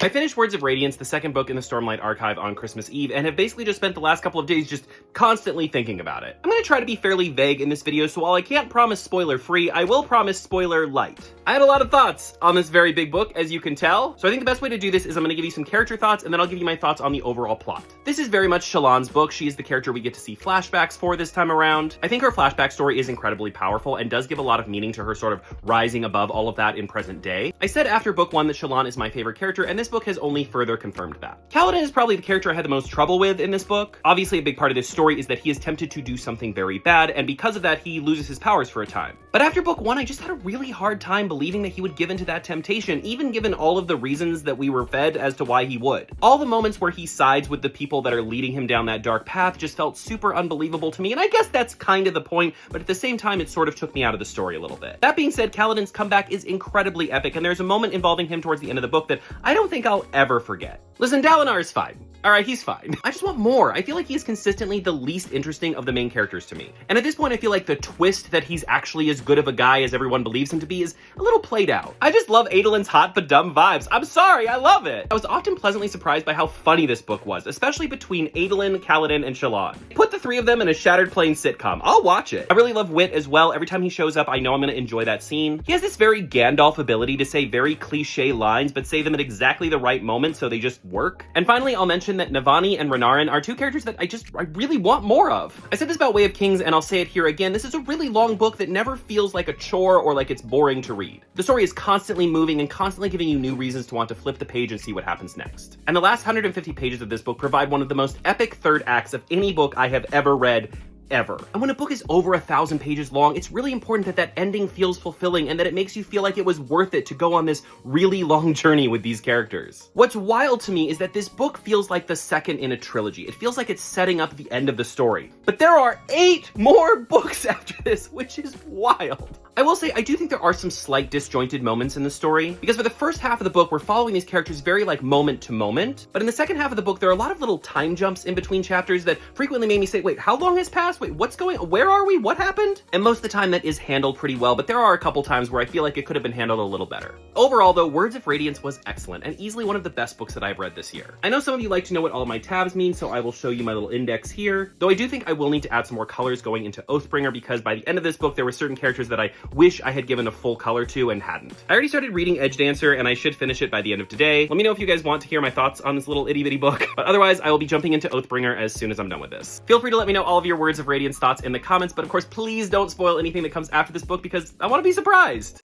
I finished Words of Radiance, the second book in the Stormlight Archive, on Christmas Eve, and have basically just spent the last couple of days just constantly thinking about it. I'm gonna try to be fairly vague in this video, so while I can't promise spoiler-free, I will promise spoiler-light. I had a lot of thoughts on this very big book, as you can tell, so I think the best way to do this is I'm gonna give you some character thoughts, and then I'll give you my thoughts on the overall plot. This is very much Shallan's book. She is the character we get to see flashbacks for this time around. I think her flashback story is incredibly powerful and does give a lot of meaning to her sort of rising above all of that in present day. I said after book one that Shallan is my favorite character, and this book has only further confirmed that. Kaladin is probably the character I had the most trouble with in this book. Obviously, a big part of this story is that he is tempted to do something very bad, and because of that, he loses his powers for a time. But after book one, I just had a really hard time believing that he would give into that temptation, even given all of the reasons that we were fed as to why he would. All the moments where he sides with the people that are leading him down that dark path just felt super unbelievable to me, and I guess that's kind of the point, but at the same time, it sort of took me out of the story a little bit. That being said, Kaladin's comeback is incredibly epic, and there's a moment involving him towards the end of the book that I don't think I'll ever forget. Listen, Dalinar is fine. Alright, he's fine. I just want more. I feel like he is consistently the least interesting of the main characters to me. And at this point, I feel like the twist that he's actually as good of a guy as everyone believes him to be is a little played out. I just love Adolin's hot but dumb vibes. I'm sorry, I love it. I was often pleasantly surprised by how funny this book was, especially between Adolin, Kaladin, and Shallan. Put the three of them in a Shattered Plane sitcom. I'll watch it. I really love Wit as well. Every time he shows up, I know I'm gonna enjoy that scene. He has this very Gandalf ability to say very cliche lines, but say them at exactly the right moment so they just work. And finally, I'll mention that Navani and Renarin are two characters that I really want more of. I said this about Way of Kings, and I'll say it here again. This is a really long book that never feels like a chore or like it's boring to read. The story is constantly moving and constantly giving you new reasons to want to flip the page and see what happens next. And the last 150 pages of this book provide one of the most epic third acts of any book I have ever read, ever. And when a book is over 1,000 pages long, it's really important that that ending feels fulfilling and that it makes you feel like it was worth it to go on this really long journey with these characters. What's wild to me is that this book feels like the second in a trilogy. It feels like it's setting up the end of the story. But there are 8 more books after this, which is wild. I will say, I do think there are some slight disjointed moments in the story, because for the first half of the book, we're following these characters very like moment to moment, but in the second half of the book, there are a lot of little time jumps in between chapters that frequently made me say, wait, how long has passed? Wait, what's going on? Where are we? What happened? And most of the time that is handled pretty well, but there are a couple times where I feel like it could have been handled a little better. Overall though, Words of Radiance was excellent and easily one of the best books that I've read this year. I know some of you like to know what all of my tabs mean, so I will show you my little index here, though I do think I will need to add some more colors going into Oathbringer, because by the end of this book, there were certain characters that I wish I had given a full color to and hadn't. I already started reading Edge Dancer and I should finish it by the end of today. Let me know if you guys want to hear my thoughts on this little itty bitty book, but otherwise I will be jumping into Oathbringer as soon as I'm done with this. Feel free to let me know all of your Words of Radiance thoughts in the comments, but of course please don't spoil anything that comes after this book because I want to be surprised.